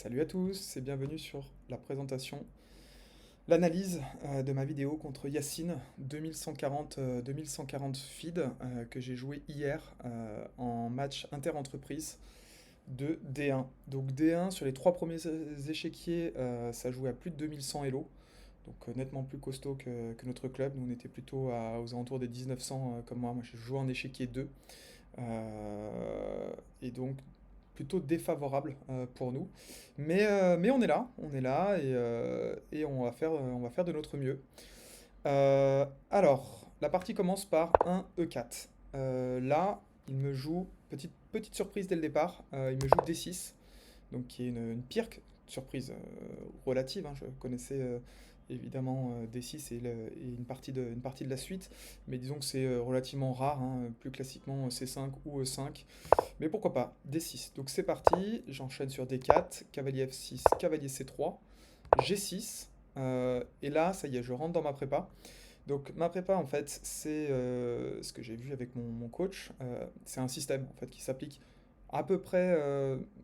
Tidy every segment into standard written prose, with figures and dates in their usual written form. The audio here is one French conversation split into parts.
Salut à tous et bienvenue sur la présentation, l'analyse de ma vidéo contre Yacine 2140 feed que j'ai joué hier en match inter-entreprise de D1. Donc D1 sur les trois premiers échiquiers, ça jouait à plus de 2100 Elo, donc nettement plus costaud que notre club. Nous on était plutôt aux alentours des 1900 comme moi j'ai joué en échiquier 2. Et donc plutôt défavorable pour nous. Mais on est là et on va faire de notre mieux. Alors, la partie commence par un E4. Là, il me joue, petite surprise dès le départ, il me joue D6, donc qui est une pire surprise relative, hein. Je connaissais évidemment D6 et une partie de la suite, mais disons que c'est relativement rare, hein, plus classiquement C5 ou E5. Mais pourquoi pas, D6. Donc c'est parti, j'enchaîne sur D4, cavalier F6, cavalier C3, G6, et là, ça y est, je rentre dans ma prépa. Donc ma prépa, en fait, c'est ce que j'ai vu avec mon coach, c'est un système, en fait, qui s'applique à peu près,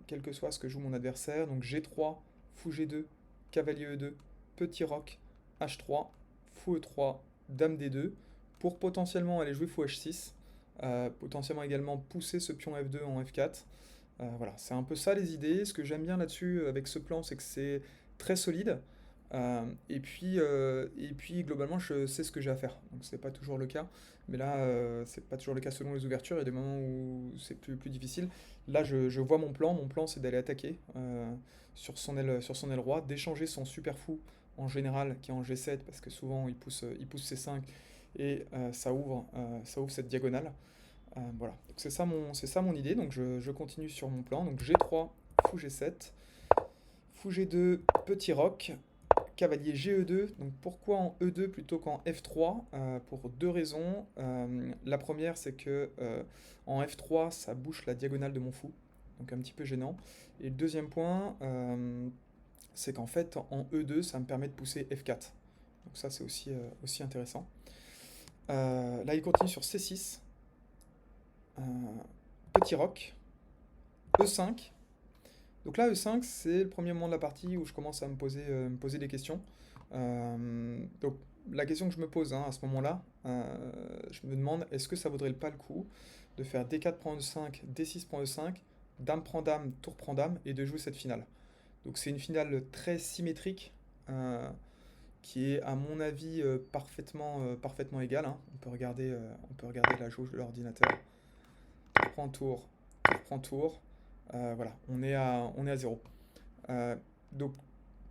quel que soit ce que joue mon adversaire. Donc G3, fou G2, cavalier E2, petit roc, H3, fou E3, dame D2, pour potentiellement aller jouer fou H6, potentiellement également pousser ce pion F2 en F4. Voilà, c'est un peu ça les idées. Ce que j'aime bien là-dessus avec ce plan, c'est que c'est très solide. Et puis globalement, je sais ce que j'ai à faire. Donc c'est pas toujours le cas. Mais là, c'est pas toujours le cas selon les ouvertures. Il y a des moments où c'est plus difficile. Là, je vois mon plan. Mon plan, c'est d'aller attaquer sur son aile droite, d'échanger son super fou en général qui est en G7 parce que souvent il pousse C5 et ça ouvre cette diagonale. Voilà, donc c'est ça mon idée. Donc je continue sur mon plan. Donc G3, fou G7, fou G2, petit roc, cavalier GE2. Donc pourquoi en E2 plutôt qu'en F3? Pour deux raisons. La première, c'est que en F3, ça bouche la diagonale de mon fou, donc un petit peu gênant. Et le deuxième point, c'est qu'en fait, en E2, ça me permet de pousser F4. Donc ça, c'est aussi intéressant. Là, il continue sur C6, euh, petit roc, E5. Donc là, E5, c'est le premier moment de la partie où je commence à me poser des questions. Donc la question que je me pose, hein, à ce moment-là, je me demande est-ce que ça vaudrait pas le coup de faire D4 prend E5, D6 prend E5, Dame prend Dame, Tour prend Dame, et de jouer cette finale. Donc c'est une finale très symétrique, qui est à mon avis parfaitement égale, hein. On peut regarder la jauge de l'ordinateur. Tour prend tour, tour prend tour. Voilà, on est à zéro. Euh, donc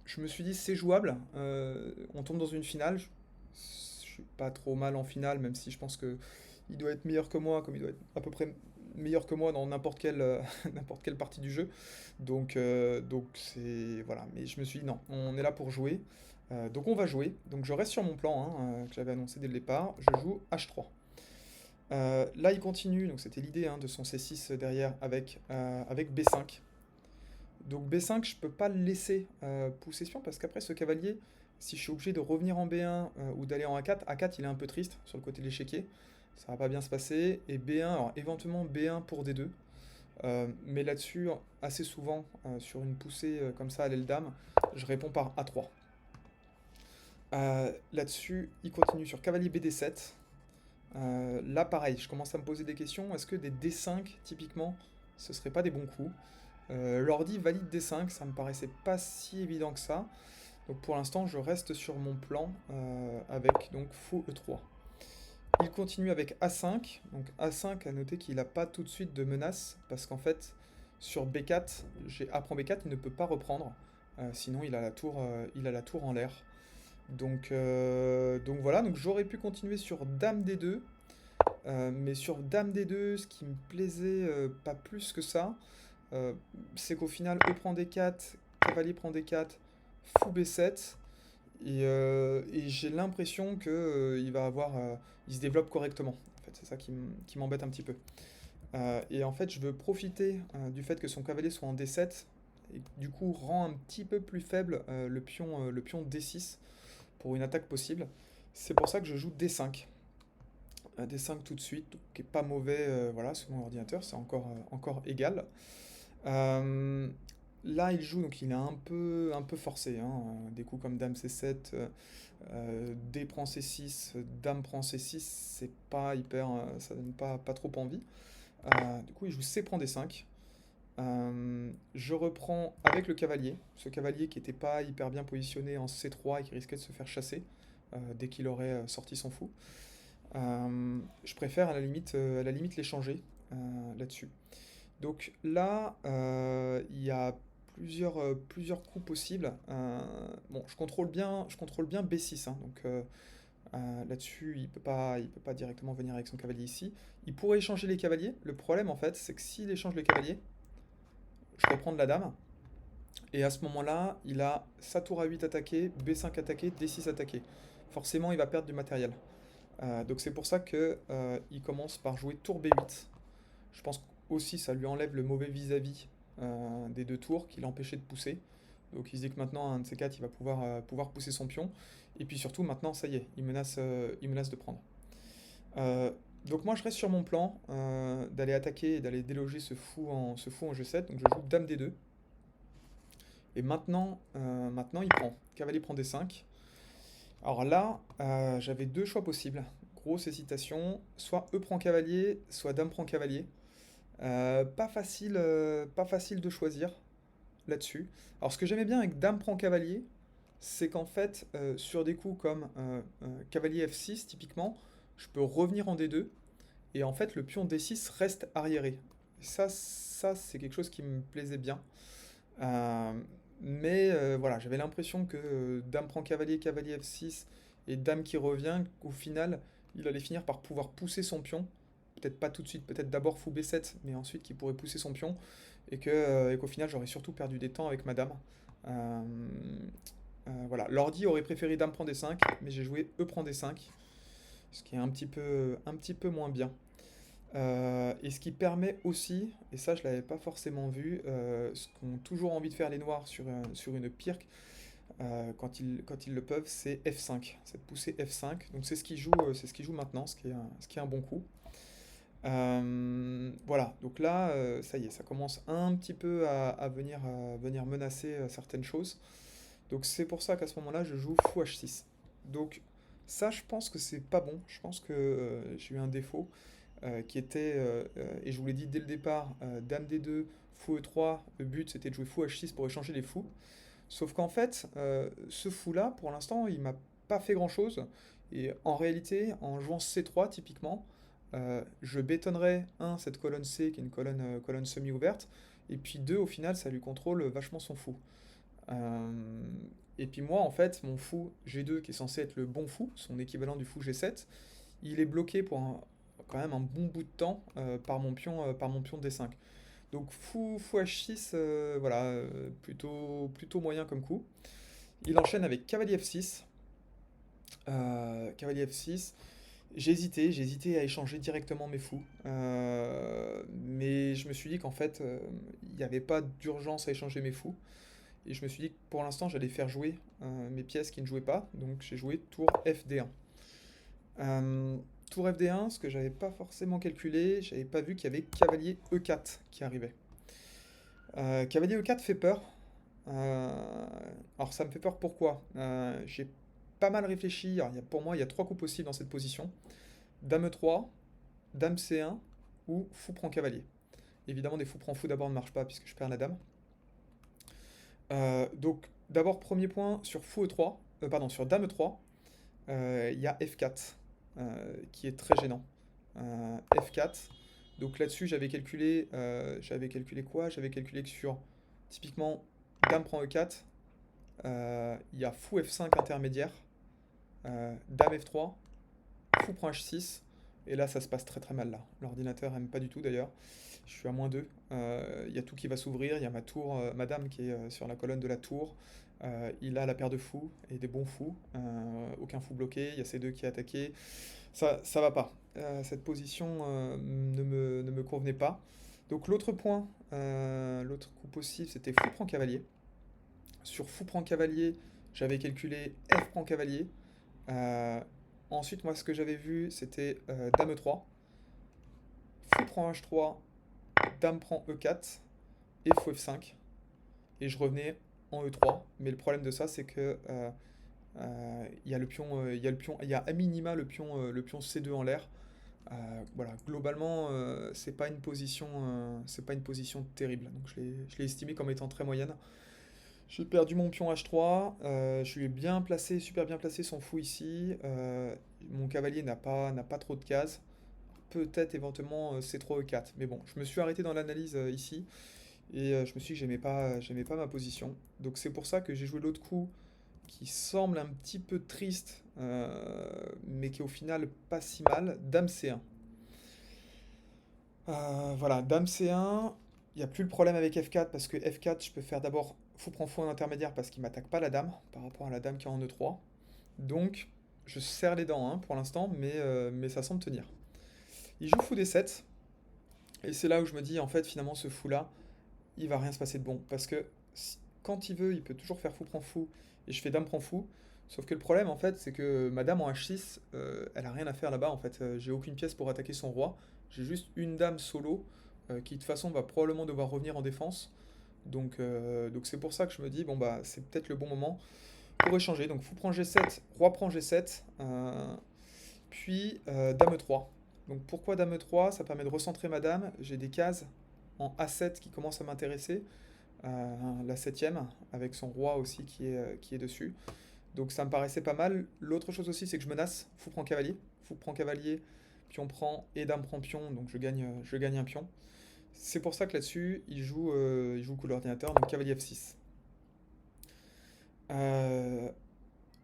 je me suis dit c'est jouable. On tombe dans une finale. Je suis pas trop mal en finale, même si je pense que il doit être meilleur que moi, comme il doit être à peu près meilleur que moi dans n'importe quelle, n'importe quelle partie du jeu. Donc c'est voilà. Mais je me suis dit non, on est là pour jouer. Donc on va jouer. Donc je reste sur mon plan, hein, que j'avais annoncé dès le départ. Je joue H3. Là il continue. Donc c'était l'idée, hein, de son C6 derrière avec B5. Donc B5, je peux pas le laisser pousser ce pion parce qu'après ce cavalier, si je suis obligé de revenir en B1 ou d'aller en A4, A4 il est un peu triste sur le côté de l'échiquier, ça va pas bien se passer. Et B1, alors éventuellement B1 pour D2, mais là-dessus, assez souvent, sur une poussée comme ça à l'aile dame, je réponds par A3. Là-dessus, il continue sur cavalier BD7. Là, pareil, je commence à me poser des questions. Est-ce que des D5, typiquement, ce serait pas des bons coups? L'ordi valide D5, ça me paraissait pas si évident que ça. Donc pour l'instant, je reste sur mon plan avec donc fou E3. Il continue avec A5. Donc A5, à noter qu'il n'a pas tout de suite de menace parce qu'en fait, sur B4, j'ai A prend B4, il ne peut pas reprendre. Sinon, il a la tour en l'air. Donc voilà, donc j'aurais pu continuer sur Dame D2. Mais sur Dame D2, ce qui me plaisait pas plus que ça, euh, c'est qu'au final, E prend D4, cavalier prend D4, fou B7, et j'ai l'impression que il se développe correctement. En fait, c'est ça qui m'embête un petit peu. Et en fait, je veux profiter du fait que son cavalier soit en D7, et du coup rend un petit peu plus faible le pion D6 pour une attaque possible. C'est pour ça que je joue D5. D5 tout de suite, qui est pas mauvais, voilà, sur mon ordinateur, c'est encore égal. Euh, là, il joue, donc il est un peu forcé, hein. Des coups comme Dame C7, D prend C6, Dame prend C6, c'est pas hyper, ça donne pas trop envie. Du coup, il joue C prend D5. Je reprends avec le cavalier, ce cavalier qui n'était pas hyper bien positionné en C3 et qui risquait de se faire chasser dès qu'il aurait sorti son fou. Je préfère à la limite l'échanger là-dessus. Donc là, il y a plusieurs coups possibles. Bon, je contrôle bien B6, hein, donc là-dessus, il peut pas directement venir avec son cavalier ici. Il pourrait échanger les cavaliers. Le problème, en fait, c'est que s'il échange les cavaliers, je reprends de la dame. Et à ce moment-là, il a sa tour à 8 attaquée, B5 attaqué, D6 attaqué. Forcément, il va perdre du matériel. Donc c'est pour ça que il commence par jouer tour B8. Je pense aussi ça lui enlève le mauvais vis-à-vis des deux tours qui l'empêchait de pousser. Donc il se dit que maintenant, un de ces quatre, il va pouvoir pousser son pion. Et puis surtout, maintenant, ça y est, il menace de prendre. Euh, donc moi, je reste sur mon plan d'aller attaquer et d'aller déloger ce fou en G7. Donc je joue Dame D2. Et maintenant, il prend. Cavalier prend D5. Alors là, j'avais deux choix possibles. Grosse hésitation. Soit E prend cavalier, soit Dame prend cavalier. Pas facile de choisir là-dessus. Alors ce que j'aimais bien avec Dame prend cavalier, c'est qu'en fait, sur des coups comme cavalier F6, typiquement, je peux revenir en D2, et en fait, le pion D6 reste arriéré. Et ça c'est quelque chose qui me plaisait bien. Euh, mais voilà, j'avais l'impression que Dame prend cavalier, cavalier F6, et Dame qui revient, qu'au final, il allait finir par pouvoir pousser son pion. Peut-être pas tout de suite, peut-être d'abord fou B7, mais ensuite qu'il pourrait pousser son pion, et qu'au final, j'aurais surtout perdu des temps avec ma Dame. Euh, voilà, l'ordi aurait préféré Dame prend D5, mais j'ai joué E prend D5, ce qui est un petit peu moins bien. Et ce qui permet aussi, et ça je l'avais pas forcément vu, ce qu'ont toujours envie de faire les noirs sur une pirque, quand ils le peuvent, c'est F5, cette poussée F5. Donc c'est ce qui joue maintenant, ce qui est un bon coup. Voilà, donc là, ça y est, ça commence un petit peu à venir menacer certaines choses. Donc c'est pour ça qu'à ce moment-là, je joue fou H6. Donc ça, je pense que c'est pas bon. Je pense que j'ai eu un défaut qui était, et je vous l'ai dit dès le départ, Dame D2, fou E3. Le but c'était de jouer fou H6 pour échanger les fous. Sauf qu'en fait, ce fou-là, pour l'instant, il m'a pas fait grand-chose. Et en réalité, en jouant C3 typiquement, je bétonnerais, un, cette colonne C qui est une colonne semi-ouverte, et puis deux, au final, ça lui contrôle vachement son fou. Euh, et puis moi, en fait, mon fou G2, qui est censé être le bon fou, son équivalent du fou G7, il est bloqué pour quand même un bon bout de temps par mon pion D5. Donc fou H6, voilà, plutôt moyen comme coup. Il enchaîne avec cavalier F6. Cavalier F6. J'ai hésité à échanger directement mes fous. Mais je me suis dit qu'en fait, il n'y avait pas d'urgence à échanger mes fous. Et je me suis dit que pour l'instant, j'allais faire jouer mes pièces qui ne jouaient pas. Donc j'ai joué tour FD1. Tour FD1, ce que j'avais pas forcément calculé, j'avais pas vu qu'il y avait cavalier E4 qui arrivait. Cavalier E4 fait peur. Alors ça me fait peur pourquoi? J'ai pas mal réfléchi. Alors, pour moi, il y a trois coups possibles dans cette position. Dame E3, Dame C1 ou fou prend cavalier. Évidemment, des fou prend fou d'abord ne marche pas puisque je perds la dame. Donc d'abord, premier point sur fou E3, pardon, sur Dame E3, il y a F4 qui est très gênant. F4. Donc là-dessus, j'avais calculé quoi? J'avais calculé que sur typiquement Dame prend E4, il y a fou F5 intermédiaire, Dame F3, fou prend H6, et là ça se passe très très mal là. L'ordinateur aime pas du tout d'ailleurs. Je suis à -2. Il y a tout qui va s'ouvrir. Il y a ma tour, ma dame qui est sur la colonne de la tour. Il a la paire de fous et des bons fous. Aucun fou bloqué. Il y a ces deux qui est attaqué. Ça va pas. Cette position ne me convenait pas. Donc l'autre coup possible, c'était fou prend cavalier. Sur fou prend cavalier, j'avais calculé F prend cavalier. Euh, Ensuite, moi, ce que j'avais vu, c'était Dame E3, fou prend H3, Dame prend E4 et fou F5. et je revenais en E3. Mais le problème de ça, c'est que il y a le pion, il y a à minima le pion C2 en l'air. Voilà, globalement, c'est pas une position terrible. Donc je l'ai estimé comme étant très moyenne. J'ai perdu mon pion H3, je lui ai bien placé, super bien placé son fou ici. Mon cavalier n'a pas trop de cases. Peut-être éventuellement C3 E4. Mais bon, je me suis arrêté dans l'analyse ici et je me suis dit que j'aimais pas ma position. Donc c'est pour ça que j'ai joué l'autre coup qui semble un petit peu triste, mais qui est au final pas si mal. Dame C1. Voilà, Dame C1, il n'y a plus le problème avec F4 parce que F4, je peux faire d'abord fou prend fou en intermédiaire parce qu'il m'attaque pas la dame par rapport à la dame qui est en E3. Donc, je serre les dents hein, pour l'instant, mais ça semble tenir. Il joue fou D7, et c'est là où je me dis, en fait, finalement, ce fou-là, il va rien se passer de bon. Parce que quand il veut, il peut toujours faire fou prend fou, et je fais dame prend fou. Sauf que le problème, en fait, c'est que ma dame en H6, elle a rien à faire là-bas. En fait, j'ai aucune pièce pour attaquer son roi. J'ai juste une dame solo, qui de toute façon va probablement devoir revenir en défense. Donc c'est pour ça que je me dis, bon bah c'est peut-être le bon moment pour échanger. Donc fou prend G7, roi prend G7, puis dame E3. Donc pourquoi dame E3? Ça permet de recentrer ma dame. J'ai des cases en A7 qui commencent à m'intéresser. La septième, avec son roi aussi qui est dessus. Donc ça me paraissait pas mal. L'autre chose aussi, c'est que je menace. Fou prend cavalier. Fou prend cavalier, pion prend et dame prend pion. Donc je gagne un pion. C'est pour ça que là-dessus, il joue coup d'ordinateur, donc cavalier F6. Euh,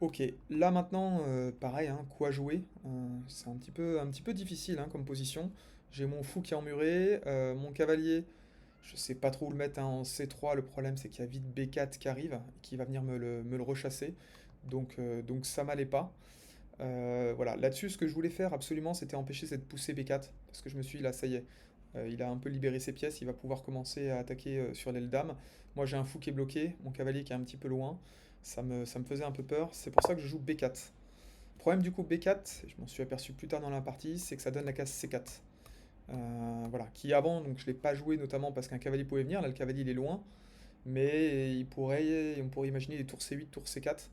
ok, là maintenant, pareil, hein, quoi jouer? C'est un petit peu difficile hein, comme position. J'ai mon fou qui est emmuré, mon cavalier, je sais pas trop où le mettre hein, en C3. Le problème, c'est qu'il y a vite B4 qui arrive, qui va venir me le rechasser. Donc ça m'allait pas. Voilà, là-dessus, ce que je voulais faire absolument, c'était empêcher cette poussée B4. Parce que je me suis dit, là, ça y est, il a un peu libéré ses pièces, il va pouvoir commencer à attaquer sur l'aile dame. Moi, j'ai un fou qui est bloqué, mon cavalier qui est un petit peu loin. Ça me faisait un peu peur. C'est pour ça que je joue B4. Problème du coup B4, je m'en suis aperçu plus tard dans la partie, c'est que ça donne la case C4. Voilà, qui avant, donc je l'ai pas joué notamment parce qu'un cavalier pouvait venir. Là, le cavalier il est loin, mais on pourrait imaginer des tours C8, tours C4.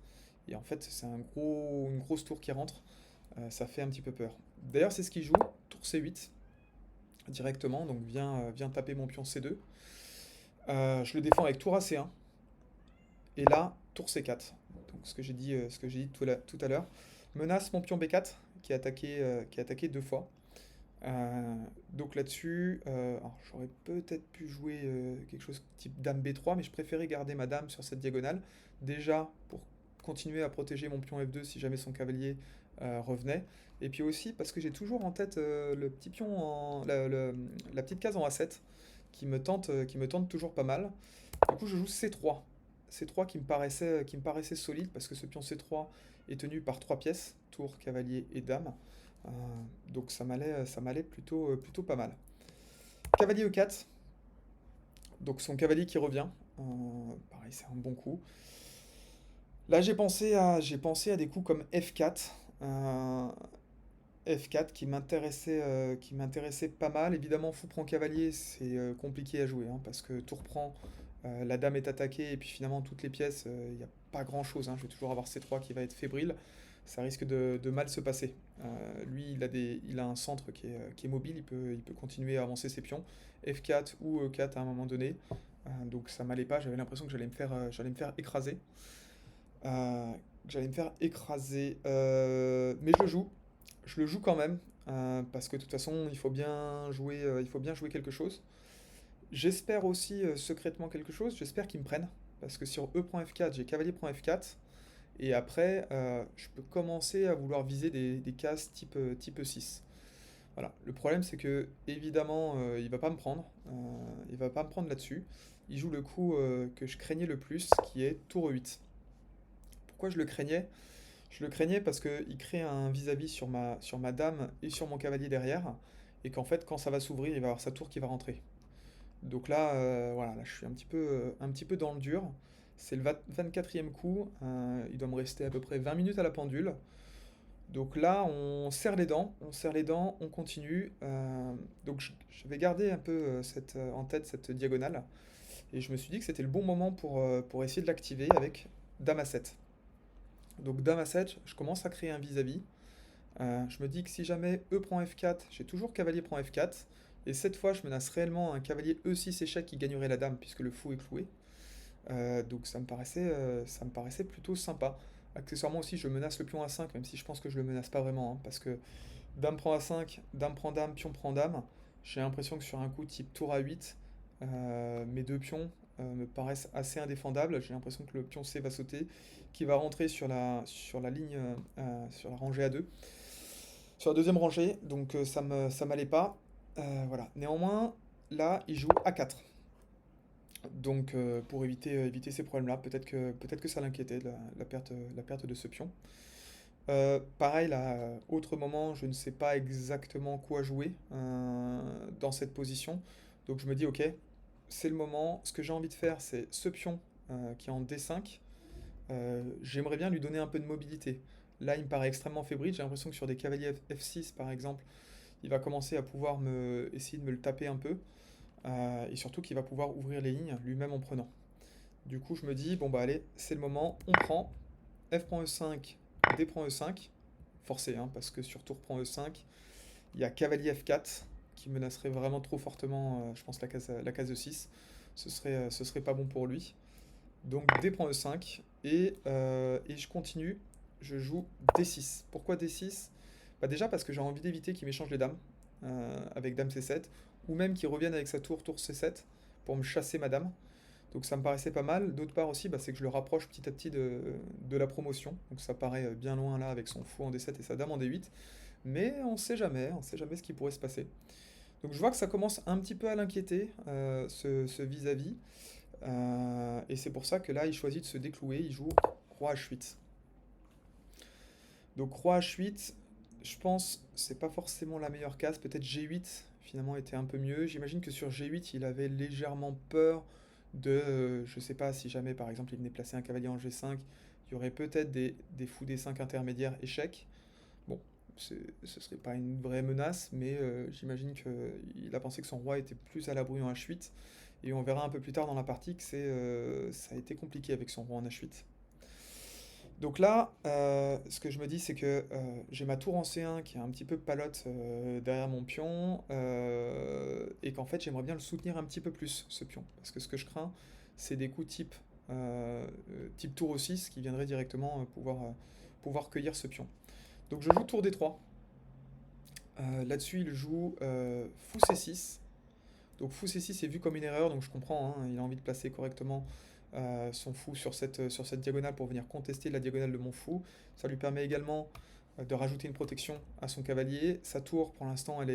Et en fait, c'est une grosse tour qui rentre. Ça fait un petit peu peur. D'ailleurs, c'est ce qu'il joue, tour C8 directement, donc vient taper mon pion C2. Je le défends avec tour à C1, et là, tour C4. Donc ce que j'ai dit tout à l'heure. Menace mon pion B4, qui est attaqué deux fois. Donc là-dessus, j'aurais peut-être pu jouer quelque chose type dame B3, mais je préférais garder ma dame sur cette diagonale. Déjà, pour continuer à protéger mon pion F2 si jamais son cavalier revenait. Et puis aussi parce que j'ai toujours en tête le petit pion la petite case en A7 qui me tente toujours pas mal. Du coup, je joue C3. C3 qui me paraissait solide parce que ce pion C3 est tenu par trois pièces, tour, cavalier et dame. Euh, donc ça m'allait plutôt pas mal. Cavalier E4, donc son cavalier qui revient. Pareil, c'est un bon coup. Là, j'ai pensé à des coups comme F4. F4 qui m'intéressait pas mal. Évidemment, fou prend cavalier, c'est compliqué à jouer hein, parce que tour prend, la dame est attaquée et puis finalement toutes les pièces, il n'y a pas grand chose. Hein. Je vais toujours avoir C3 qui va être fébrile. Ça risque de mal se passer. Lui, il a un centre qui est mobile, il peut continuer à avancer ses pions. F4 ou E4 à un moment donné. Donc ça m'allait pas, j'avais l'impression que j'allais me faire écraser. Euh, J'allais me faire écraser. Mais je le joue quand même, parce que de toute façon, il faut bien jouer quelque chose. J'espère aussi secrètement quelque chose, j'espère qu'ils me prennent, parce que sur E prend F4, j'ai cavalier prend F4, et après, je peux commencer à vouloir viser des cases type E6. Voilà. Le problème, c'est que, évidemment, il va pas me prendre, il va pas me prendre là-dessus. Il joue le coup que je craignais le plus, qui est tour E8. Pourquoi je le craignais? Je le craignais parce qu'il crée un vis-à-vis sur ma dame et sur mon cavalier derrière, et qu'en fait, quand ça va s'ouvrir, il va avoir sa tour qui va rentrer. Donc là, voilà, là, je suis un petit peu dans le dur. C'est le 24e coup, il doit me rester à peu près 20 minutes à la pendule. Donc là, on serre les dents, on continue. Donc je vais garder un peu en tête cette diagonale. Et je me suis dit que c'était le bon moment pour essayer de l'activer avec Dame A7. Donc Dame A7, je commence à créer un vis-à-vis. Je me dis que si jamais E prend F4, j'ai toujours cavalier prend F4. Et cette fois, je menace réellement un cavalier E6 échec qui gagnerait la dame puisque le fou est cloué. Donc ça me paraissait plutôt sympa. Accessoirement aussi, je menace le pion A5, même si je pense que je le menace pas vraiment, hein, parce que dame prend A5, dame prend dame, pion prend dame. J'ai l'impression que sur un coup type tour A8, mes deux pions me paraissent assez indéfendables. J'ai l'impression que le pion C va sauter, qui va rentrer sur la ligne, sur la rangée A2, sur la deuxième rangée, donc ça m'allait pas. Voilà. Néanmoins, là, il joue A4. Donc pour éviter ces problèmes-là, peut-être que ça l'inquiétait, la perte de ce pion. Pareil, là, autre moment, je ne sais pas exactement quoi jouer dans cette position. Donc je me dis, ok, c'est le moment. Ce que j'ai envie de faire, c'est ce pion qui est en D5. J'aimerais bien lui donner un peu de mobilité. Là, il me paraît extrêmement fébrile. J'ai l'impression que sur des cavaliers F6, par exemple, il va commencer à pouvoir essayer de me le taper un peu. Et surtout qu'il va pouvoir ouvrir les lignes lui-même en prenant. Du coup, je me dis, bon bah allez, c'est le moment, on prend. F prend E5, D prend E5. Forcé, hein, parce que sur tour prend E5, il y a cavalier F4 qui menacerait vraiment trop fortement, je pense, la case E6. Ce serait pas bon pour lui. Donc D prend E5 et je continue. Je joue D6. Pourquoi D6? Bah déjà parce que j'ai envie d'éviter qu'il m'échange les dames avec dame C7 ou même qu'il revienne avec sa tour C7 pour me chasser ma dame. Donc ça me paraissait pas mal. D'autre part aussi, bah, c'est que je le rapproche petit à petit de la promotion. Donc ça paraît bien loin là avec son fou en D7 et sa dame en D8. Mais on sait jamais ce qui pourrait se passer. Donc je vois que ça commence un petit peu à l'inquiéter, ce vis-à-vis. Et c'est pour ça que là, il choisit de se déclouer. Il joue roi H8. Donc roi H8, je pense, c'est pas forcément la meilleure case. Peut-être G8 finalement était un peu mieux. J'imagine que sur G8, il avait légèrement peur je sais pas, si jamais par exemple il venait placer un cavalier en G5, il y aurait peut-être des fous D5 intermédiaires échecs. Bon, ce serait pas une vraie menace, mais j'imagine qu'il a pensé que son roi était plus à l'abri en H8. Et on verra un peu plus tard dans la partie que ça a été compliqué avec son roi en H8. Donc là, ce que je me dis, c'est que j'ai ma tour en C1 qui est un petit peu palote derrière mon pion, et qu'en fait, j'aimerais bien le soutenir un petit peu plus, ce pion. Parce que ce que je crains, c'est des coups type tour O6 qui viendraient directement pouvoir cueillir ce pion. Donc je joue tour D3. Là-dessus, il joue fou C6. Donc fou C6 est vu comme une erreur, donc je comprends, hein, il a envie de placer correctement son fou sur cette diagonale pour venir contester la diagonale de mon fou. Ça lui permet également de rajouter une protection à son cavalier. Sa tour, pour l'instant, elle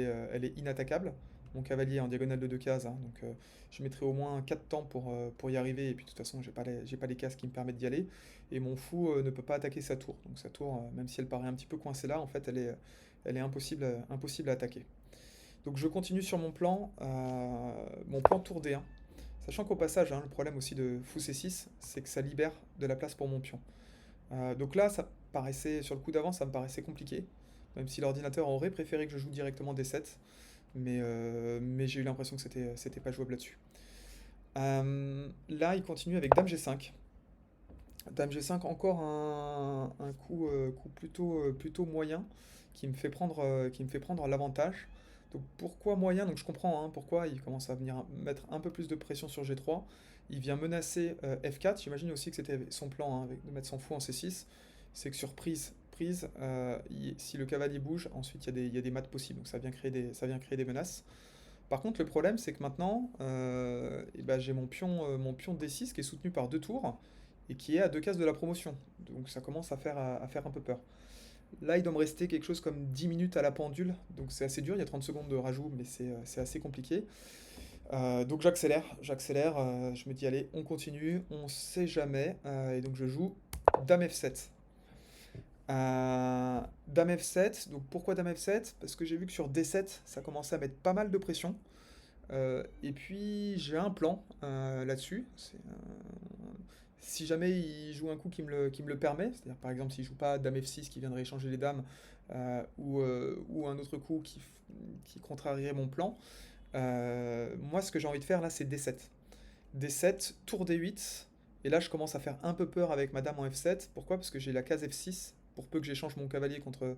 est inattaquable. Mon cavalier est en diagonale de deux cases, hein, donc je mettrai au moins 4 temps pour y arriver, et puis de toute façon, j'ai pas les cases qui me permettent d'y aller. Et mon fou ne peut pas attaquer sa tour. Donc sa tour, même si elle paraît un petit peu coincée là, en fait, elle est impossible à attaquer. Donc je continue sur mon plan tour D1. Sachant qu'au passage, hein, le problème aussi de fou C6, c'est que ça libère de la place pour mon pion. Donc là, sur le coup d'avant, ça me paraissait compliqué. Même si l'ordinateur aurait préféré que je joue directement D7. Mais j'ai eu l'impression que c'était pas jouable là-dessus. Là, il continue avec Dame G5. Dame G5, encore un coup plutôt moyen qui me fait prendre l'avantage. Donc pourquoi moyen? Donc je comprends, hein, pourquoi il commence à venir mettre un peu plus de pression sur G3. Il vient menacer F4. J'imagine aussi que c'était son plan, hein, de mettre son fou en C6. C'est que sur prise, si le cavalier bouge, ensuite il y a des mates possibles. Donc ça vient créer des menaces. Par contre, le problème, c'est que maintenant, eh ben, j'ai mon pion D6 qui est soutenu par deux tours et qui est à deux cases de la promotion. Donc ça commence à faire un peu peur. Là, il doit me rester quelque chose comme 10 minutes à la pendule, donc c'est assez dur, il y a 30 secondes de rajout, mais c'est assez compliqué. Donc j'accélère, je me dis allez, on continue, on sait jamais, et donc je joue Dame F7. Dame F7, donc pourquoi Dame F7? Parce que j'ai vu que sur D7, ça commençait à mettre pas mal de pression. Et puis j'ai un plan là-dessus. Si jamais il joue un coup qui me le permet, c'est-à-dire par exemple s'il joue pas Dame F6 qui viendrait échanger les dames, ou un autre coup qui contrarierait mon plan, moi ce que j'ai envie de faire là c'est D7. D7, tour D8. Et là, je commence à faire un peu peur avec ma dame en F7. Pourquoi? Parce que j'ai la case F6. Pour peu que j'échange mon cavalier contre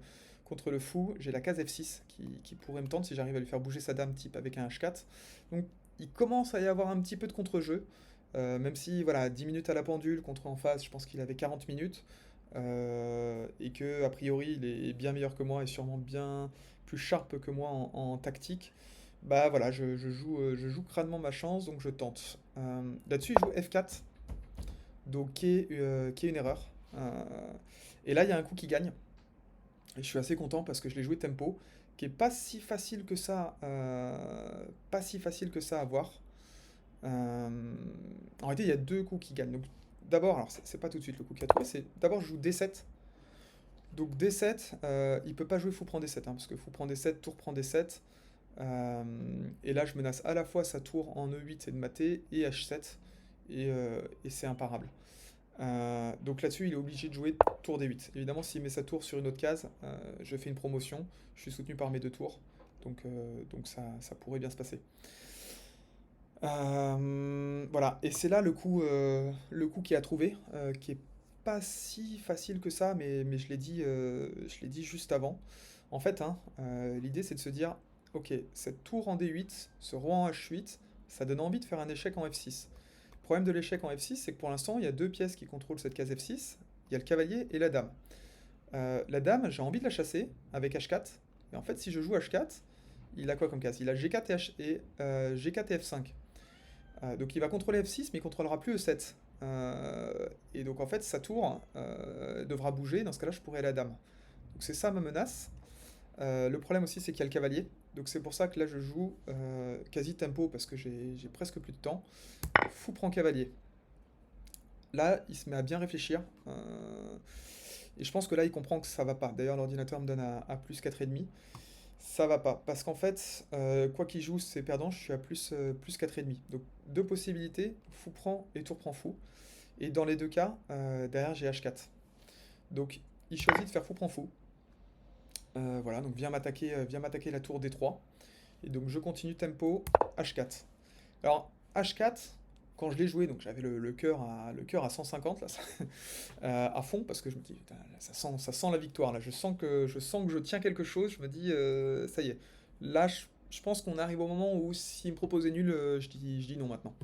le fou, j'ai la case F6 qui pourrait me tendre si j'arrive à lui faire bouger sa dame type avec un H4. Donc il commence à y avoir un petit peu de contre-jeu. Même si, voilà, 10 minutes à la pendule contre en face, je pense qu'il avait 40 minutes. Et que, a priori, il est bien meilleur que moi et sûrement bien plus sharp que moi en tactique. Bah voilà, je joue crânement ma chance, donc je tente. Là-dessus, il joue F4, donc qui est une erreur. Et là, il y a un coup qui gagne. Et je suis assez content parce que je l'ai joué tempo, qui est pas si facile que ça, pas si facile que ça à voir. Euh, En réalité, il y a deux coups qui gagnent. Donc d'abord, alors c'est pas tout de suite le coup qui a trouvé, c'est d'abord je joue D7. Donc D7, il peut pas jouer fou prend D7, hein, parce que fou prend D7, tour prend D7. Et là, je menace à la fois sa tour en E8 et de mater, et H7, et c'est imparable. Donc là-dessus, il est obligé de jouer tour D8. Évidemment, s'il met sa tour sur une autre case, je fais une promotion, je suis soutenu par mes deux tours, donc ça pourrait bien se passer. Voilà, et c'est là le coup qui a trouvé, qui est pas si facile que ça, mais je l'ai dit juste avant. En fait, hein, l'idée c'est de se dire, ok, cette tour en D8, ce roi en H8, ça donne envie de faire un échec en F6. Le problème de l'échec en F6, c'est que pour l'instant, il y a deux pièces qui contrôlent cette case F6, il y a le cavalier et la dame. La dame, j'ai envie de la chasser avec H4, et en fait, si je joue H4, il a quoi comme case? Il a G4 G4 et F5. Donc il va contrôler F6, mais il contrôlera plus E7. Et donc en fait, sa tour devra bouger. Dans ce cas-là, je pourrais aller à la dame. Donc c'est ça ma menace. Le problème aussi, c'est qu'il y a le cavalier. Donc c'est pour ça que là, je joue quasi tempo, parce que j'ai presque plus de temps. Fou prend cavalier. Là, il se met à bien réfléchir. Et je pense que là, il comprend que ça va pas. D'ailleurs, l'ordinateur me donne à plus 4,5. Ça va pas, parce qu'en fait, quoi qu'il joue, c'est perdant, je suis à plus 4,5. Donc deux possibilités, fou prend et tour prend fou. Et dans les deux cas, derrière j'ai H4. Donc il choisit de faire fou prend fou. Voilà, donc viens m'attaquer la tour D3. Et donc je continue tempo H4. Alors H4, quand je l'ai joué, donc j'avais le cœur à 150 là, à fond, parce que je me dis, putain, là, ça sent la victoire là. Je sens que je tiens quelque chose. Je me dis, ça y est. Là, je pense qu'on arrive au moment où s'il me proposait nul, je dis non maintenant.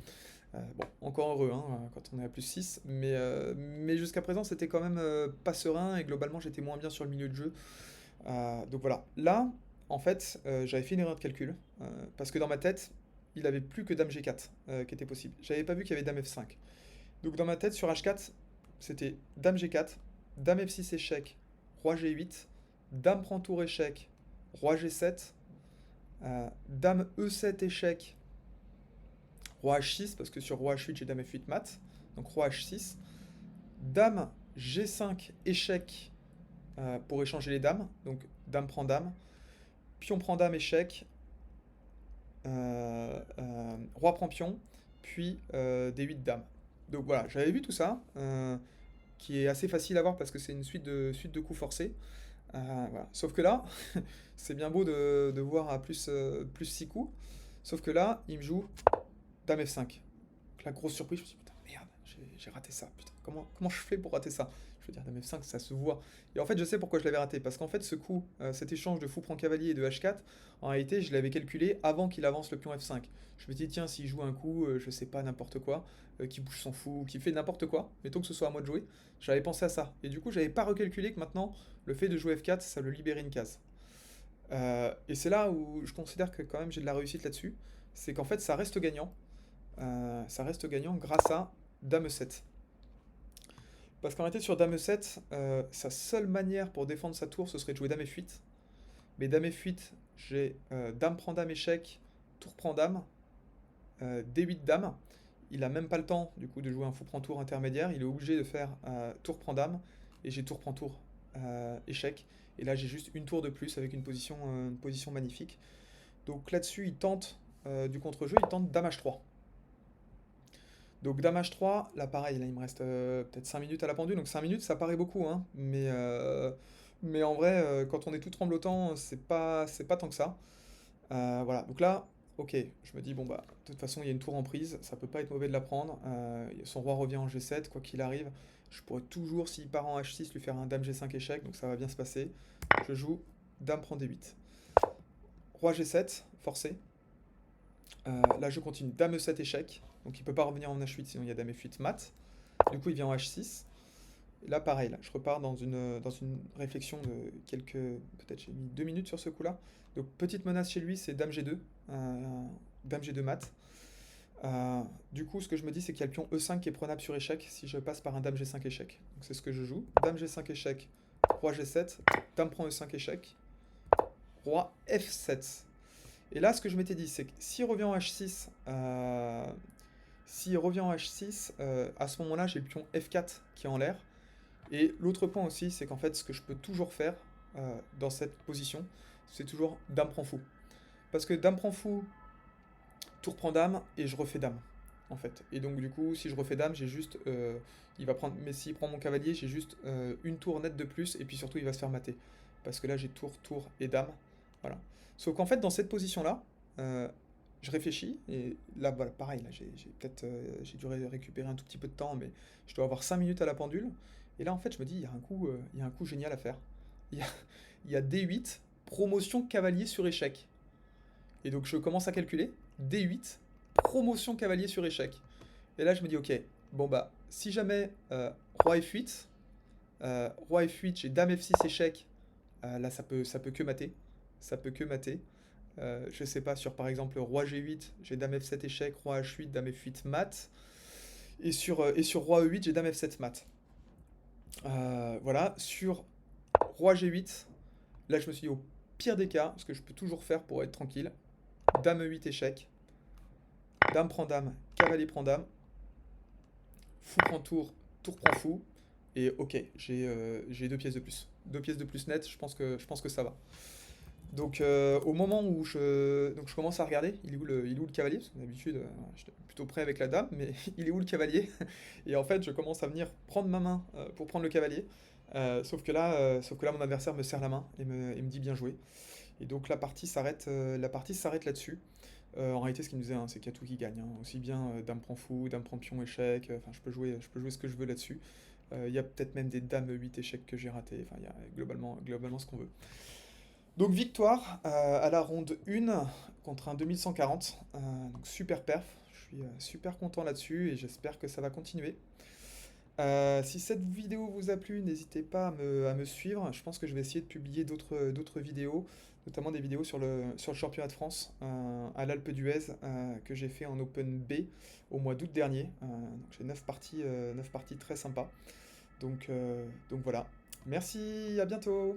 Bon, encore heureux hein, quand on est à plus 6, mais jusqu'à présent c'était quand même pas serein et globalement j'étais moins bien sur le milieu de jeu. Donc voilà, là en fait j'avais fait une erreur de calcul parce que dans ma tête il avait plus que dame G4 qui était possible. J'avais pas vu qu'il y avait dame F5. Donc dans ma tête sur H4 c'était dame G4, dame F6 échec, roi G8, dame prend tour échec, roi G7, dame E7 échec, roi H6, parce que sur roi H8, j'ai dame F8 mat, donc roi H6, dame G5 échec pour échanger les dames, donc dame prend dame, pion prend dame échec, roi prend pion, puis D8 dame. Donc voilà, j'avais vu tout ça, qui est assez facile à voir parce que c'est une suite de coups forcés. Voilà. Sauf que là, c'est bien beau de voir à plus 6 coups, sauf que là, il me joue dame F5. Donc la grosse surprise, je me suis dit, putain, merde, j'ai raté ça. Putain, comment je fais pour rater ça? Je veux dire, dame F5, ça se voit. Et en fait, je sais pourquoi je l'avais raté. Parce qu'en fait, ce coup, cet échange de fou prend cavalier et de H4, en réalité, je l'avais calculé avant qu'il avance le pion F5. Je me dis, tiens, s'il joue un coup, je sais pas, n'importe quoi, qui bouge son fou, qui fait n'importe quoi, mettons que ce soit à moi de jouer, j'avais pensé à ça. Et du coup, j'avais pas recalculé que maintenant, le fait de jouer F4, ça le libérait une case. Et c'est là où je considère que quand même j'ai de la réussite là-dessus. C'est qu'en fait, ça reste gagnant grâce à Dame 7. Parce qu'en réalité, sur Dame 7, sa seule manière pour défendre sa tour, ce serait de jouer Dame F8. Mais Dame F8, j'ai Dame prend Dame échec, tour prend Dame, D8 Dame. Il a même pas le temps du coup de jouer un fou prend tour intermédiaire. Il est obligé de faire tour prend Dame et j'ai tour prend tour échec. Et là, j'ai juste une tour de plus avec une position magnifique. Donc là-dessus, il tente du contre-jeu, il tente Dame H3. Donc Dame H3, là pareil, là il me reste peut-être 5 minutes à la pendule, donc 5 minutes ça paraît beaucoup, hein, mais en vrai, quand on est tout tremblotant, c'est pas tant que ça. Voilà, donc là, ok, je me dis, bon bah, de toute façon, il y a une tour en prise, ça peut pas être mauvais de la prendre. Son roi revient en G7, quoi qu'il arrive. Je pourrais toujours, s'il part en H6, lui faire un dame G5 échec, donc ça va bien se passer. Je joue dame prend D8. Roi G7, forcé. Là, je continue dame E7 échec, donc il peut pas revenir en H8, sinon il y a dame F8 mat. Du coup, il vient en H6. Et là, pareil, là, je repars dans une réflexion de quelques... Peut-être j'ai mis 2 minutes sur ce coup-là. Donc, petite menace chez lui, c'est dame G2. Dame G2 mat. Du coup, ce que je me dis, c'est qu'il y a le pion E5 qui est prenable sur échec si je passe par un dame G5 échec. Donc, c'est ce que je joue. Dame G5 échec, roi G7, dame prend E5 échec, roi F7. Et là, ce que je m'étais dit, c'est que s'il revient en H6, à ce moment-là, j'ai le pion F4 qui est en l'air. Et l'autre point aussi, c'est qu'en fait, ce que je peux toujours faire dans cette position, c'est toujours dame prend fou. Parce que dame prend fou, tour prend dame, et je refais dame, en fait. Et donc, du coup, si je refais dame, j'ai juste... il va prendre, mais s'il prend mon cavalier, j'ai juste une tour nette de plus, et puis surtout, il va se faire mater. Parce que là, j'ai tour, tour et dame. Voilà. Sauf qu'en fait, dans cette position-là, je réfléchis, et là, voilà, pareil, là, j'ai dû récupérer un tout petit peu de temps, mais je dois avoir 5 minutes à la pendule. Et là, en fait, je me dis, il y a un coup génial à faire. Il y a, il y a D8, promotion cavalier sur échec. Et donc, je commence à calculer. D8, promotion cavalier sur échec. Et là, je me dis, ok, bon bah, si jamais roi F8, j'ai dame F6 échec, là, ça peut que mater. Ça peut que mater. Je sais pas, sur par exemple roi G8, j'ai dame F7 échec, roi H8, dame F8 mat. Et sur roi E8, j'ai dame F7 mat. Voilà, sur roi G8, là je me suis dit au pire des cas, ce que je peux toujours faire pour être tranquille, dame E8 échec, dame prend dame, cavalier prend dame, fou prend tour, tour prend fou, et ok, j'ai 2 pièces de plus. 2 pièces de plus net, je pense que ça va. Donc au moment où je commence à regarder, il est où le cavalier? Parce que d'habitude, j'étais plutôt prêt avec la dame, mais il est où le cavalier? Et en fait, je commence à venir prendre ma main pour prendre le cavalier. Sauf que là, mon adversaire me serre la main et me dit bien joué. Et donc la partie s'arrête là-dessus. En réalité, ce qu'il me disait, hein, c'est qu'il y a tout qui gagne, hein. Aussi bien dame prend fou, dame prend pion, échec. Enfin, je peux jouer ce que je veux là-dessus. Il y a peut-être même des dames 8 échecs que j'ai ratés. Enfin, il y a globalement ce qu'on veut. Donc victoire à la ronde 1 contre un 2140. Donc super perf. Je suis super content là-dessus et j'espère que ça va continuer. Si cette vidéo vous a plu, n'hésitez pas à me suivre. Je pense que je vais essayer de publier d'autres vidéos, notamment des vidéos sur le championnat de France à l'Alpe d'Huez que j'ai fait en Open B au mois d'août dernier. Donc j'ai 9 parties très sympas. Donc voilà. Merci, à bientôt!